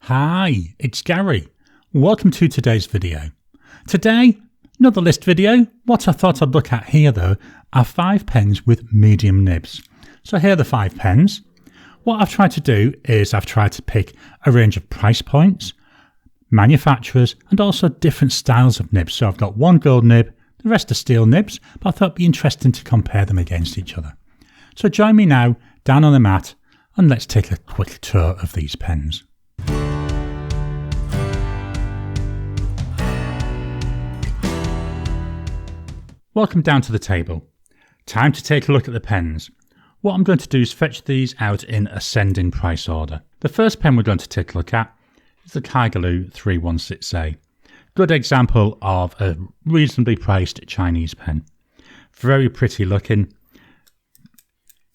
Hi, it's Gary. Welcome to today's video. Today, another list video. What I thought I'd look at here though are 5 pens with medium nibs. So here are the 5 pens. What I've tried to do is I've tried to pick a range of price points, manufacturers and also different styles of nibs. So I've got one gold nib, the rest are steel nibs, but I thought it'd be interesting to compare them against each other. So join me now down on the mat and let's take a quick tour of these pens. Welcome down to the table. Time to take a look at the pens. What I'm going to do is fetch these out in ascending price order. The first pen we're going to take a look at is the Kaigelu 316A. Good example of a reasonably priced Chinese pen. Very pretty looking.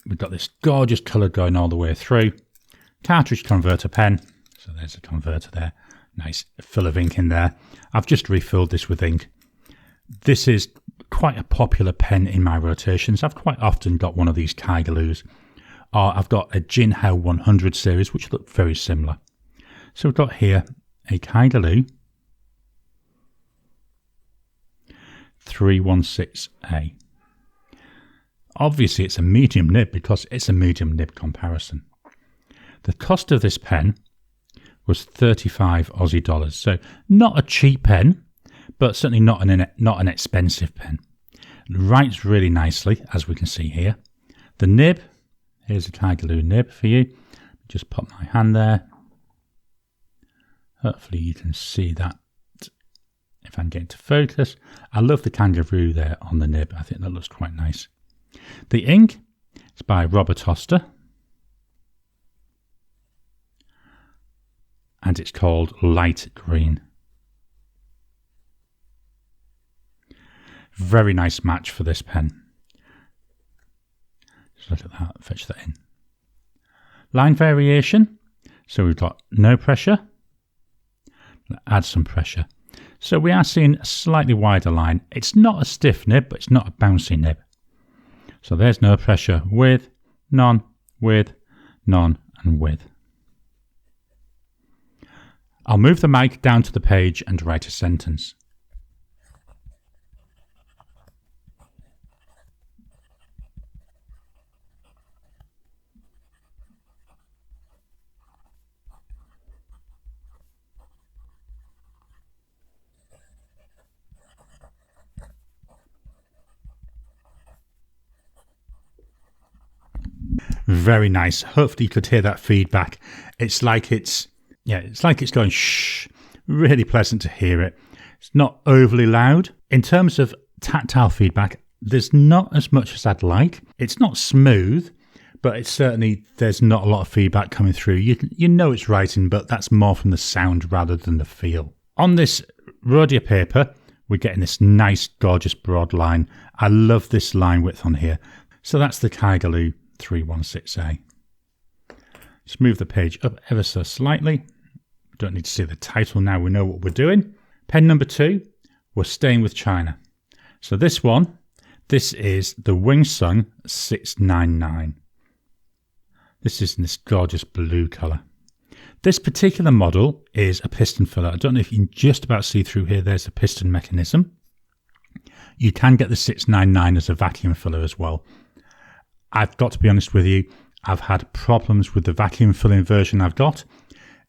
We've got this gorgeous colour going all the way through. Cartridge converter pen. So there's a converter there. Nice fill of ink in there. I've just refilled this with ink. This is quite a popular pen in my rotations. I've quite often got one of these Kaigelus, or I've got a Jinhao 100 series which look very similar. So we've got here a Kaigelu 316A. Obviously it's a medium nib because it's a medium nib comparison. The cost of this pen was 35 Aussie dollars, so not a cheap pen, but certainly not an expensive pen. It writes really nicely, as we can see here. The nib, here's a Kaigelu nib for you. Just pop my hand there. Hopefully you can see that if I can get into focus. I love the kangaroo there on the nib. I think that looks quite nice. The ink is by Robert Oster. And it's called Light Green. Very nice match for this pen. Just look at that, fetch that in. Line variation. So we've got no pressure. Add some pressure. So we are seeing a slightly wider line. It's not a stiff nib, but it's not a bouncy nib. So there's no pressure with, none, and with. I'll move the mic down to the page and write a sentence. Very nice. Hopefully you could hear that feedback. It's like it's going shh. Really pleasant to hear it. It's not overly loud. In terms of tactile feedback, there's not as much as I'd like. It's not smooth, but it's certainly, there's not a lot of feedback coming through. You know it's writing, but that's more from the sound rather than the feel. On this Rhodia paper, we're getting this nice, gorgeous broad line. I love this line width on here. So that's the Kaigelu 316A. Just move the page up ever so slightly. We don't need to see the title now, we know what we're doing. Pen number 2, we're staying with China. So this is the Wing Sung 699. This is in this gorgeous blue colour. This particular model is a piston filler. I don't know if you can just about see through here, there's a piston mechanism. You can get the 699 as a vacuum filler as well. I've got to be honest with you, I've had problems with the vacuum filling version I've got,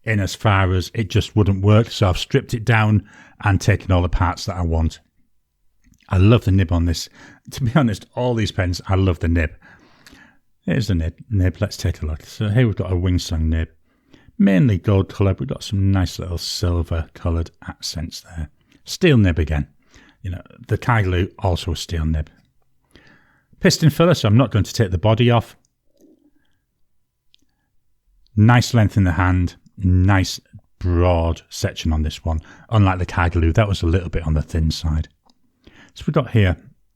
in as far as it just wouldn't work, so I've stripped it down and taken all the parts that I want. I love the nib on this. To be honest, all these pens, I love the nib. Here's the nib. Let's take a look. So here we've got a Wing Sung nib. Mainly gold colour, we've got some nice little silver coloured accents there. Steel nib again. You know, the Kaigelu, also a steel nib. Piston filler, so I'm not going to take the body off. Nice length in the hand, nice broad section on this one. Unlike the Kaigelu, that was a little bit on the thin side. So we've got here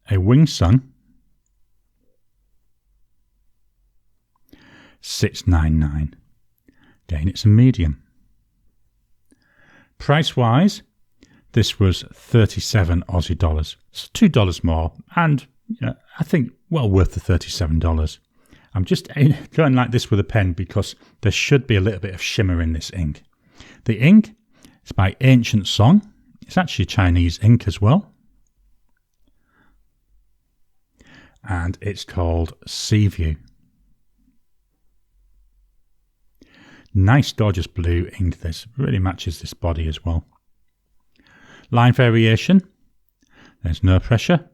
a Wing Sung 699. Again, it's a medium. Price wise, this was 37 Aussie dollars. So $2 more, and I think well worth the $37. I'm just going like this with a pen because there should be a little bit of shimmer in this ink. The ink is by Ancient Song. It's actually Chinese ink as well. And it's called Sea View. Nice, gorgeous blue ink. This really matches this body as well. Line variation. There's no pressure.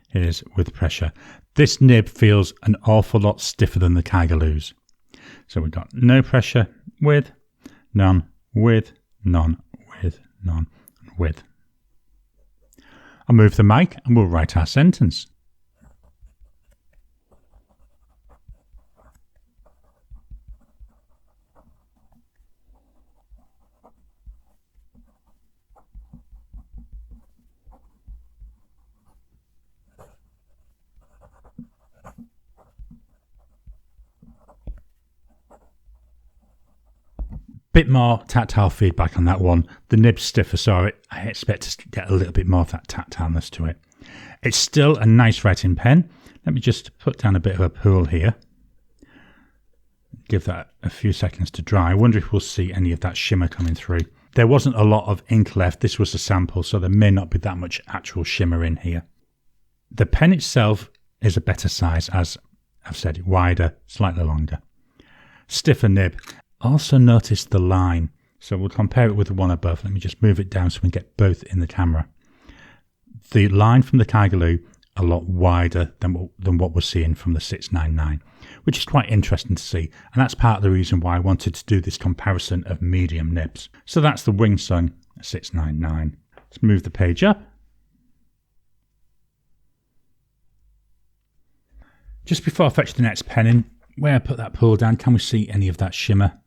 Here's with pressure. This nib feels an awful lot stiffer than the Kaigelu's. So we've got no pressure, with, none, with, none, with, none, with. I'll move the mic and we'll write our sentence. Bit more tactile feedback on that one. The nib's stiffer, so I expect to get a little bit more of that tactileness to it. It's still a nice writing pen. Let me just put down a bit of a pool here. Give that a few seconds to dry. I wonder if we'll see any of that shimmer coming through. There wasn't a lot of ink left. This was a sample, so there may not be that much actual shimmer in here. The pen itself is a better size, as I've said, wider, slightly longer. Stiffer nib. Also notice the line, so we'll compare it with the one above. Let me just move it down so we can get both in the camera. The line from the Kaigelu a lot wider than what we're seeing from the 699, which is quite interesting to see, and that's part of the reason why I wanted to do this comparison of medium nibs. So that's the Wing Sung 699. Let's move the page up. Just before I fetch the next pen in, where I put that pull down, can we see any of that shimmer?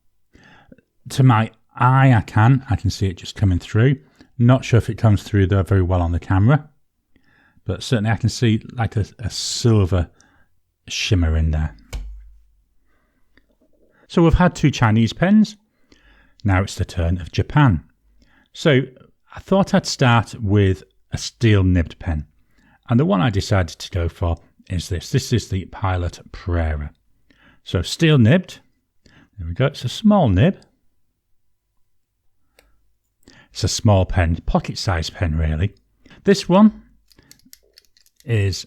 To my eye, I can see it just coming through. Not sure if it comes through though very well on the camera, but certainly I can see like a silver shimmer in there. So we've had two Chinese pens. Now it's the turn of Japan. So I thought I'd start with a steel nibbed pen, and the one I decided to go for is this. This is the Pilot Prera. So steel nibbed. There we go. It's a small nib. It's a small pen, pocket-sized pen really. This one is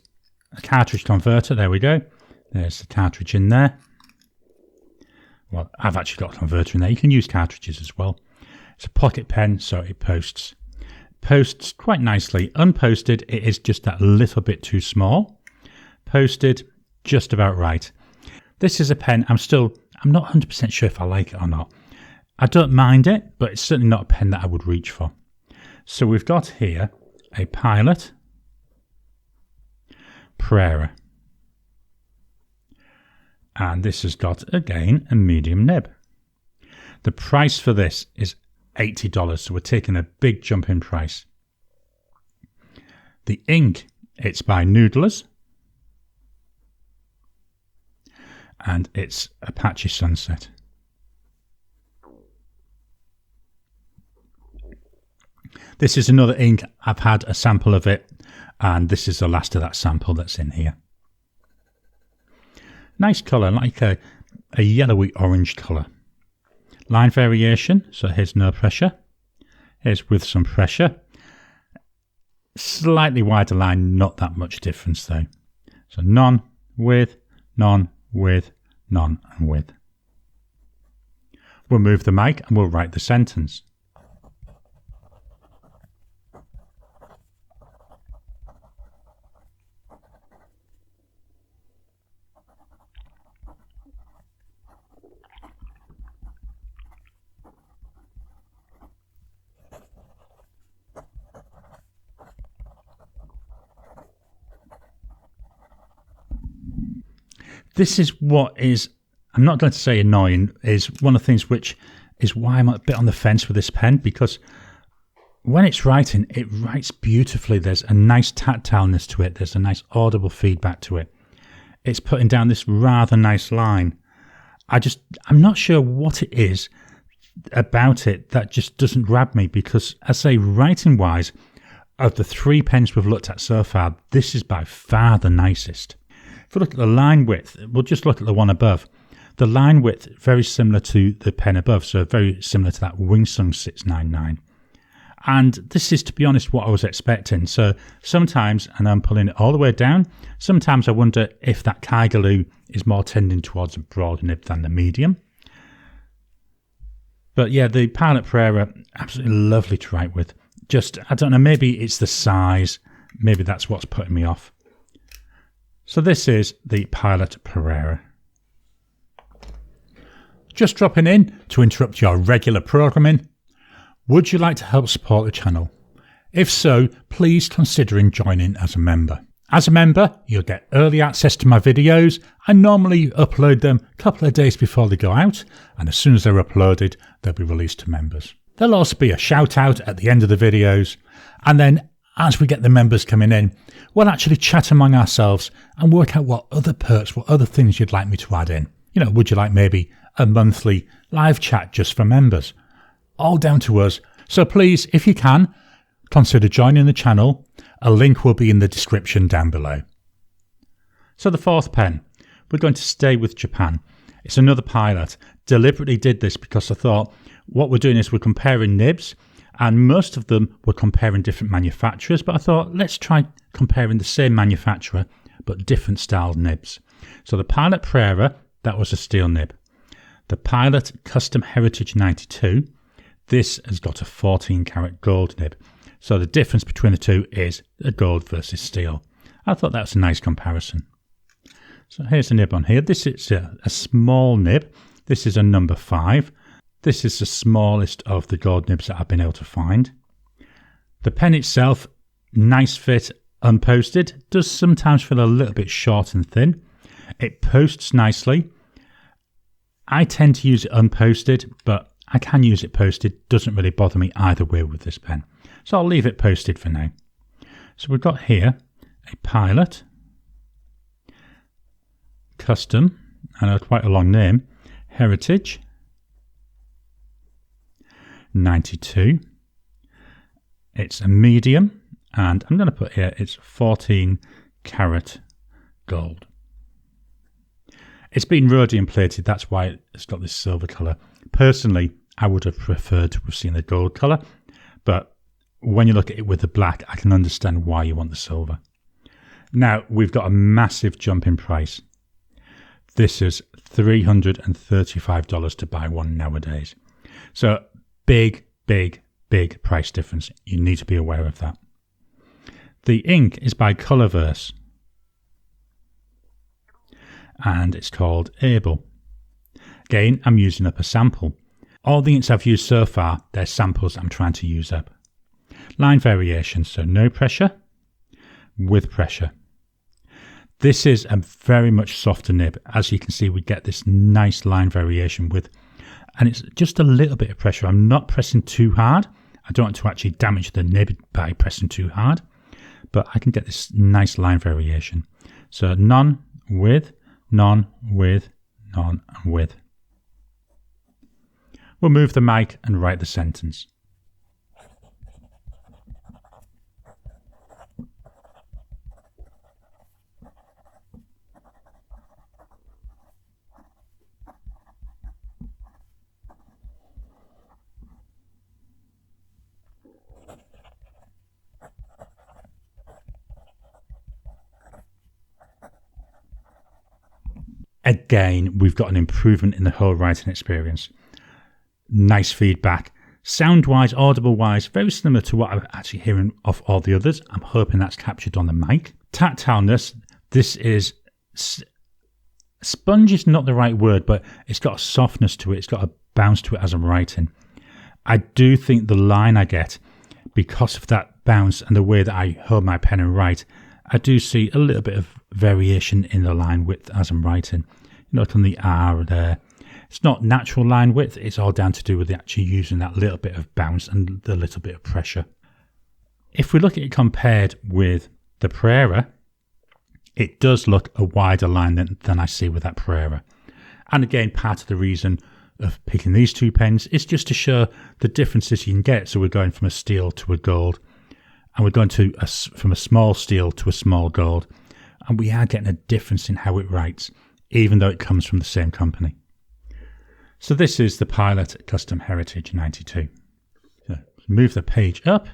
a cartridge converter. There we go. There's the cartridge in there. Well, I've actually got a converter in there. You can use cartridges as well. It's a pocket pen, so it posts. Posts quite nicely. Unposted, it is just that little bit too small. Posted, just about right. This is a pen, I'm not 100% sure if I like it or not. I don't mind it, but it's certainly not a pen that I would reach for. So we've got here a Pilot Prera. And this has got, again, a medium nib. The price for this is $80, so we're taking a big jump in price. The ink, it's by Noodlers. And it's Apache Sunset. This is another ink. I've had a sample of it, and this is the last of that sample that's in here. Nice colour, like a yellowy orange colour. Line variation, so here's no pressure. Here's with some pressure. Slightly wider line, not that much difference though. So none, with, none, with, none, and with. We'll move the mic and we'll write the sentence. This is what is, I'm not going to say annoying, is one of the things which is why I'm a bit on the fence with this pen, because when it's writing, it writes beautifully. There's a nice tactileness to it. There's a nice audible feedback to it. It's putting down this rather nice line. I'm not sure what it is about it that just doesn't grab me, because I say writing wise, of the three pens we've looked at so far, this is by far the nicest. If we look at the line width, we'll just look at the one above. The line width, very similar to the pen above, so very similar to that Wingsung 699. And this is, to be honest, what I was expecting. So sometimes, and I'm pulling it all the way down, sometimes I wonder if that Kaigelu is more tending towards a broader nib than the medium. But yeah, the Pilot Prera, absolutely lovely to write with. Just, I don't know, maybe it's the size. Maybe that's what's putting me off. So this is the Pilot Prera. Just dropping in to interrupt your regular programming. Would you like to help support the channel? If so, please consider joining as a member. As a member, you'll get early access to my videos. I normally upload them a couple of days before they go out, and as soon as they're uploaded, they'll be released to members. There'll also be a shout out at the end of the videos, and then as we get the members coming in, we'll actually chat among ourselves and work out what other perks, what other things you'd like me to add in. You know, would you like maybe a monthly live chat just for members? All down to us. So please, if you can, consider joining the channel. A link will be in the description down below. So the fourth pen, we're going to stay with Japan. It's another Pilot. Deliberately did this because I thought what we're doing is we're comparing nibs, and most of them were comparing different manufacturers, but I thought let's try comparing the same manufacturer but different style nibs. So the Pilot Prera, that was a steel nib. The Pilot Custom Heritage 92, this has got a 14 karat gold nib. So the difference between the two is the gold versus steel. I thought that was a nice comparison. So here's the nib on here. This is a small nib. This is a number 5. This is the smallest of the gold nibs that I've been able to find. The pen itself, nice fit, unposted. Does sometimes feel a little bit short and thin. It posts nicely. I tend to use it unposted, but I can use it posted. Doesn't really bother me either way with this pen. So I'll leave it posted for now. So we've got here a Pilot, Custom, and quite a long name, Heritage 92. It's a medium, and I'm going to put here it's 14 karat gold. It's been rhodium plated, that's why it's got this silver colour. Personally, I would have preferred to have seen the gold colour, but when you look at it with the black, I can understand why you want the silver. Now, we've got a massive jump in price. This is $335 to buy one nowadays. So big, big, big price difference. You need to be aware of that. The ink is by Colorverse, and it's called Able. Again, I'm using up a sample. All the inks I've used so far, they're samples I'm trying to use up. Line variation, so no pressure, with pressure. This is a very much softer nib. As you can see, we get this nice line variation with, and it's just a little bit of pressure. I'm not pressing too hard. I don't want to actually damage the nib by pressing too hard, but I can get this nice line variation. So none, with, none, with, none, and with. We'll move the mic and write the sentence. Again, we've got an improvement in the whole writing experience. Nice feedback. Sound-wise, audible-wise, very similar to what I'm actually hearing off all the others. I'm hoping that's captured on the mic. Tactileness, this is... Sponge is not the right word, but it's got a softness to it. It's got a bounce to it as I'm writing. I do think the line I get, because of that bounce and the way that I hold my pen and write, I do see a little bit of variation in the line width as I'm writing. You know, on the R there. It's not natural line width, it's all down to do with actually using that little bit of bounce and the little bit of pressure. If we look at it compared with the Prera, it does look a wider line than I see with that Prera. And again, part of the reason of picking these two pens is just to show the differences you can get. So we're going from a steel to a gold, and we're going to from a small steel to a small gold, and we are getting a difference in how it writes, even though it comes from the same company. So this is the Pilot Custom Heritage 92. So move the page up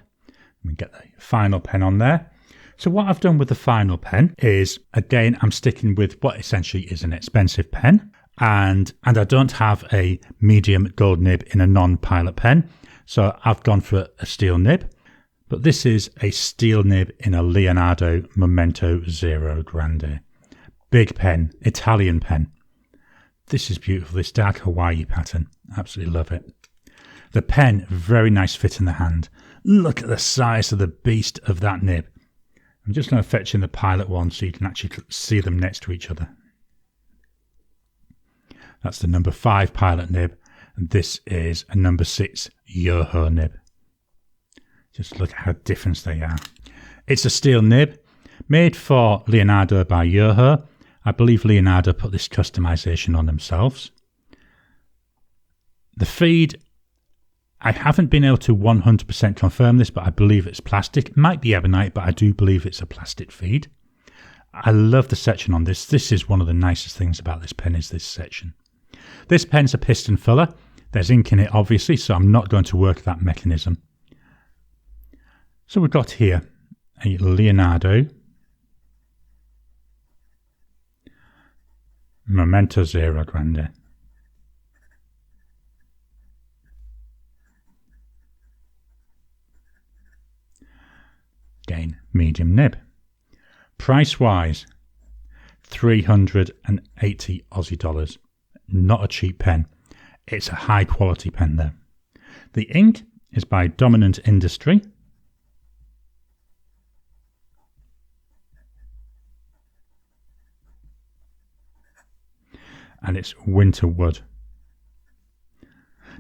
and get the final pen on there. So what I've done with the final pen is, again, I'm sticking with what essentially is an expensive pen. And I don't have a medium gold nib in a non-Pilot pen. So I've gone for a steel nib. But this is a steel nib in a Leonardo Momento Zero Grande. Big pen, Italian pen. This is beautiful, this dark Hawaii pattern. Absolutely love it. The pen, very nice fit in the hand. Look at the size of the beast of that nib. I'm just going to fetch in the Pilot one so you can actually see them next to each other. That's the number 5 Pilot nib, and this is a number 6 Yoho nib. Just look at how different they are. It's a steel nib, made for Leonardo by Yoho. I believe Leonardo put this customization on themselves. The feed, I haven't been able to 100% confirm this, but I believe it's plastic. It might be ebonite, but I do believe it's a plastic feed. I love the section on this. This is one of the nicest things about this pen, is this section. This pen's a piston filler. There's ink in it, obviously, so I'm not going to work that mechanism. So we've got here a Leonardo Momento Zero Grande. Again, medium nib. Price-wise, 380 Aussie dollars. Not a cheap pen. It's a high-quality pen, though. The ink is by Dominant Industry. And it's winter wood.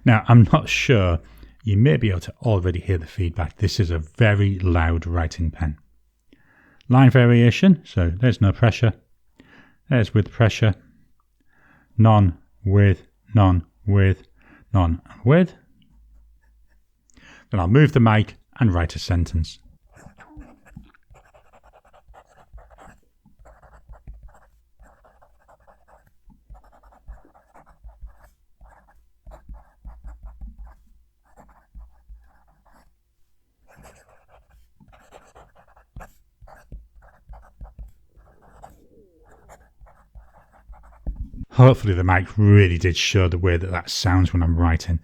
Now, I'm not sure, you may be able to already hear the feedback. This is a very loud writing pen. Line variation, so there's no pressure. There's with pressure. None with, none with, none with. Then I'll move the mic and write a sentence. Hopefully the mic really did show the way that sounds when I'm writing.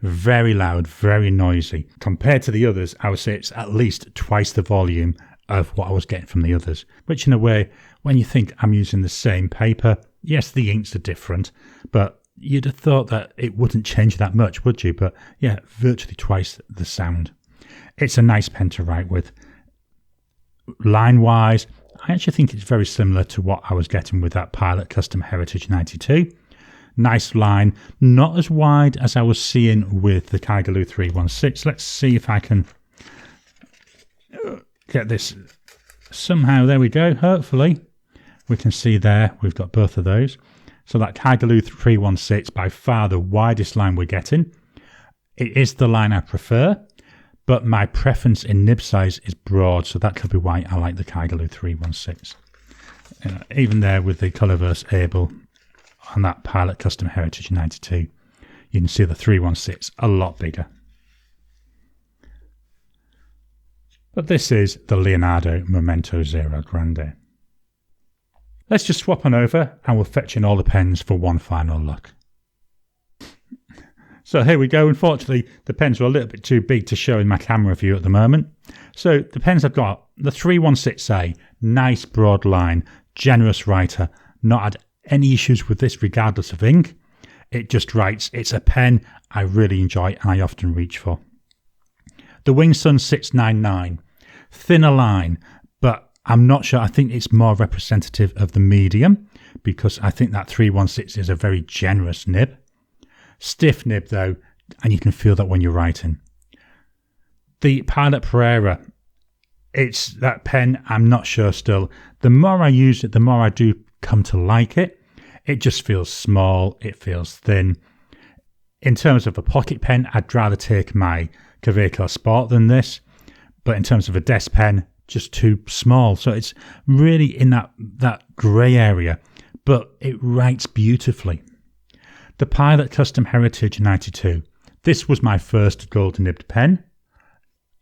Very loud, very noisy. Compared to the others, I would say it's at least twice the volume of what I was getting from the others. Which in a way, when you think I'm using the same paper, yes, the inks are different, but you'd have thought that it wouldn't change that much, would you? But yeah, virtually twice the sound. It's a nice pen to write with. Line-wise, I actually think it's very similar to what I was getting with that Pilot Custom Heritage 92. Nice line, not as wide as I was seeing with the Kaigelu 316. Let's see if I can get this somehow. There we go. Hopefully we can see there we've got both of those. So that Kaigelu 316, by far the widest line we're getting. It is the line I prefer. But my preference in nib size is broad, so that could be why I like the Kaigelu 316. Even there with the Colorverse Able on that Pilot Custom Heritage 92, you can see the 316 a lot bigger. But this is the Leonardo Momento Zero Grande. Let's just swap on over and we'll fetch in all the pens for one final look. So here we go. Unfortunately, the pens are a little bit too big to show in my camera view at the moment. So the pens I've got, the 316A, nice broad line, generous writer, not had any issues with this regardless of ink. It just writes. It's a pen I really enjoy and I often reach for. The Wingsun 699, thinner line, but I'm not sure. I think it's more representative of the medium because I think that 316 is a very generous nib. Stiff nib though, and you can feel that when you're writing. The Pilot Prera, it's that pen, I'm not sure still. The more I use it, the more I do come to like it. It just feels small, it feels thin. In terms of a pocket pen, I'd rather take my Kaigelu Sport than this. But in terms of a desk pen, just too small. So it's really in that grey area, but it writes beautifully. The Pilot Custom Heritage 92. This was my first gold nibbed pen.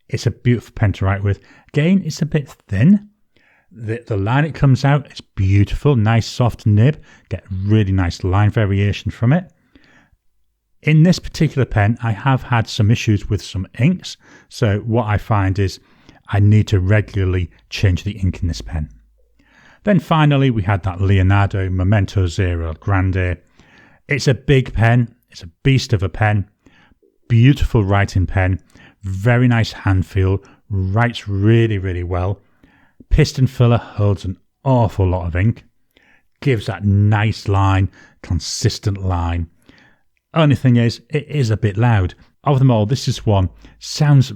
It's a beautiful pen to write with. Again, it's a bit thin. The line it comes out is beautiful, nice soft nib. Get really nice line variation from it. In this particular pen, I have had some issues with some inks. So what I find is I need to regularly change the ink in this pen. Then finally, we had that Leonardo Momento Zero Grande. It's a big pen. It's a beast of a pen. Beautiful writing pen. Very nice hand feel. Writes really, really well. Piston filler holds an awful lot of ink. Gives that nice line, consistent line. Only thing is, it is a bit loud. Of them all, this is one. Sounds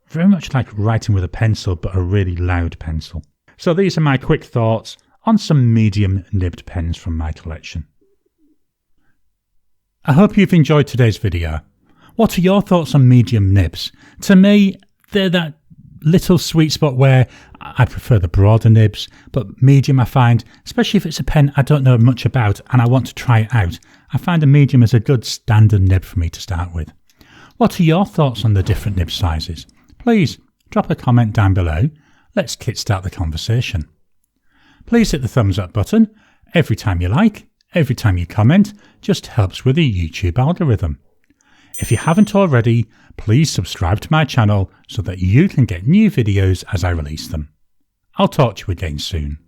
very much like writing with a pencil, but a really loud pencil. So these are my quick thoughts on some medium nibbed pens from my collection. I hope you've enjoyed today's video. What are your thoughts on medium nibs? To me, they're that little sweet spot where I prefer the broader nibs, but medium I find, especially if it's a pen I don't know much about and I want to try it out, I find a medium is a good standard nib for me to start with. What are your thoughts on the different nib sizes? Please drop a comment down below. Let's kickstart the conversation. Please hit the thumbs up button. Every time you like, every time you comment, just helps with the YouTube algorithm. If you haven't already, please subscribe to my channel so that you can get new videos as I release them. I'll talk to you again soon.